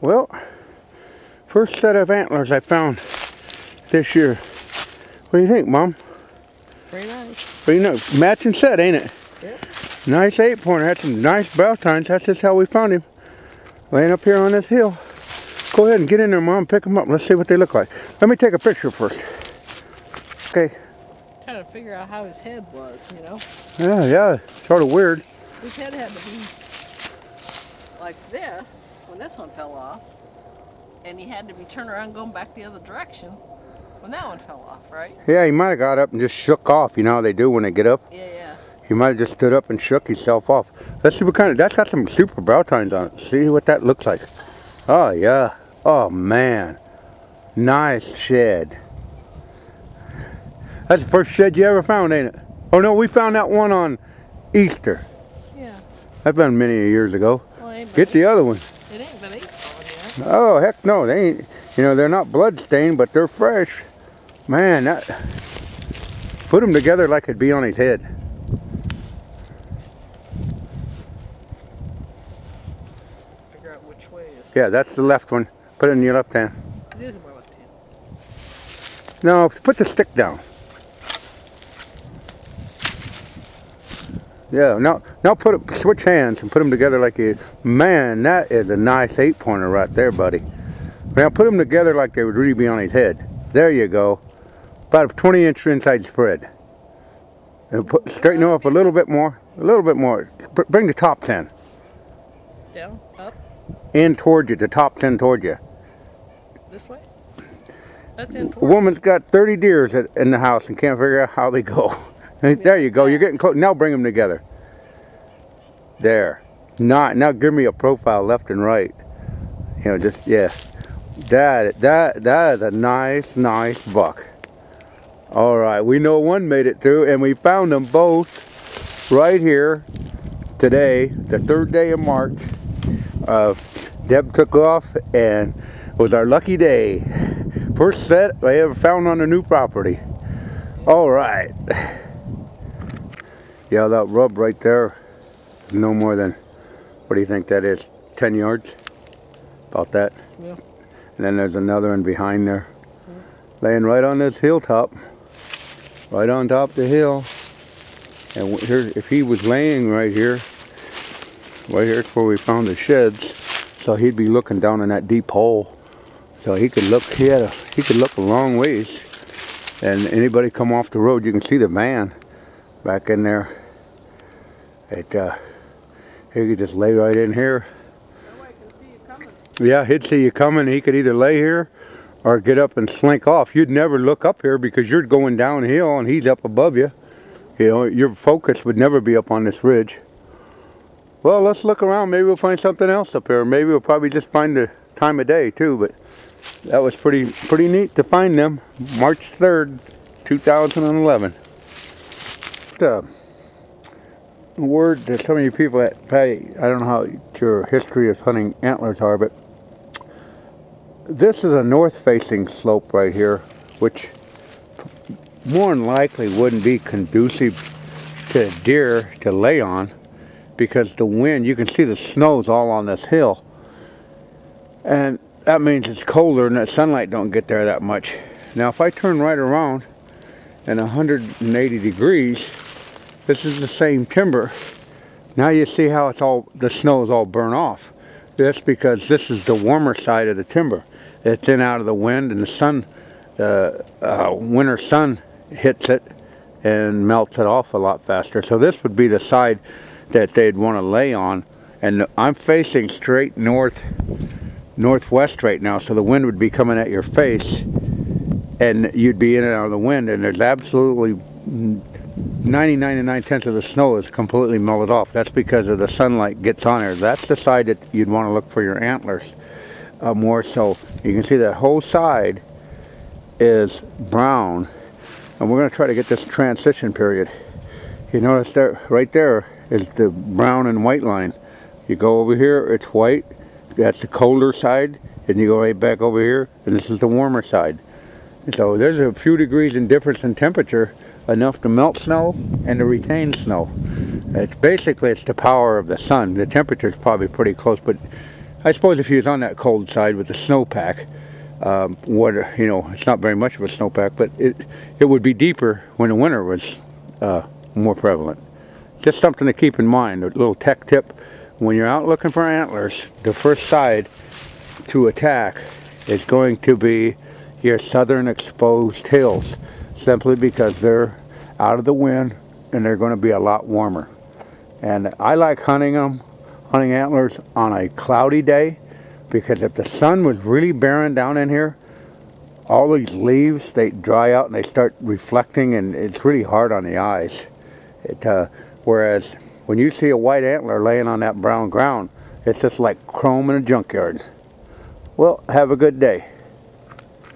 Well, first set of antlers I found this year. What do you think, Mom? Very nice. Pretty nice. Matching set, ain't it? Yep. Nice 8-pointer. Had some nice brow tines. That's just how we found him. Laying up here on this hill. Go ahead and get in there, Mom. Pick them up. Let's see what they look like. Let me take a picture first. Okay. Trying to figure out how his head was, you know? Yeah. Sort of weird. His head had to be like this when this one fell off. And he had to be turned around going back the other direction when that one fell off, right? Yeah, he might have got up and just shook off. You know how they do when they get up? Yeah. He might have just stood up and shook himself off. Let's see what kind of, that's got some super brow tines on it. See what that looks like. Oh, yeah. Oh, man. Nice shed. That's the first shed you ever found, ain't it? Oh, no, we found that one on Easter. Yeah. That's been many years ago. Well, Get the other one. It ain't been 8 yet. Oh, heck no. They ain't, you know, they're not blood stained, but they're fresh. Man, that, put them together like it'd be on his head. Figure out which way is. Yeah, that's the left one. Put it in your left hand. It is in my left hand. No, put the stick down. Yeah, now switch hands and put them together like you. Man, that is a nice 8-pointer right there, buddy. Now put them together like they would really be on his head. There you go. About a 20-inch inside spread. And straighten them up a little bit more. A little bit more. Bring the tops in. Down, up, In toward you, the tops in toward you. this way. That's in. A woman's got 30 deers in the house and can't figure out how they go. There you go. You're getting close. Now bring them together. There. Now give me a profile left and right. You know, just yeah. That is a nice buck. All right, we know one made it through, and we found them both right here today, the 3rd day of March. Deb took off, and it was our lucky day. First set I ever found on a new property. All right. Yeah, that rub right there is no more than, what do you think that is, 10 yards? About that. Yeah. And then there's another one behind there. Laying right on this hilltop. Right on top of the hill. And here, if he was laying right here's where we found the sheds. So he'd be looking down in that deep hole. So he could look, he could look a long ways. And anybody come off the road, you can see the van back in there. He could just lay right in here. Nobody can see you coming. Yeah, he'd see you coming. He could either lay here or get up and slink off. You'd never look up here because you're going downhill and he's up above you. You know, your focus would never be up on this ridge. Well, let's look around. Maybe we'll find something else up here. Maybe we'll probably just find the time of day too, but that was pretty neat to find them. March 3rd, 2011. A word to some of you people that probably, I don't know how your history of hunting antlers are, but this is a north-facing slope right here, which more than likely wouldn't be conducive to deer to lay on, because the wind, you can see the snow's all on this hill, and that means it's colder and the sunlight don't get there that much. Now if I turn right around and 180 degrees, this is the same timber. Now you see how it's all, the snow is all burnt off. That's because this is the warmer side of the timber. It's in out of the wind, and the sun, winter sun hits it and melts it off a lot faster. So this would be the side that they'd want to lay on. And I'm facing straight northwest right now, so the wind would be coming at your face, and you'd be in and out of the wind, and there's absolutely 99.9% of the snow is completely melted off. That's because of the sunlight gets on there. That's the side that you'd want to look for your antlers more so. You can see that whole side is brown, and we're going to try to get this transition period. You notice there, right there is the brown and white line. You go over here, it's white. That's the colder side, and you go right back over here, and this is the warmer side. So there's a few degrees in difference in temperature, enough to melt snow and to retain snow. It's basically, it's the power of the sun. The temperature is probably pretty close, but I suppose if he was on that cold side with the snowpack, water, you know, it's not very much of a snowpack, but it would be deeper when the winter was more prevalent. Just something to keep in mind, a little tech tip. When you're out looking for antlers, the first side to attack is going to be your southern exposed hills, simply because they're out of the wind and they're going to be a lot warmer. And I like hunting antlers on a cloudy day, because if the sun was really bearing down in here, all these leaves, they dry out and they start reflecting, and it's really hard on the eyes. Whereas when you see a white antler laying on that brown ground, it's just like chrome in a junkyard. Well, have a good day.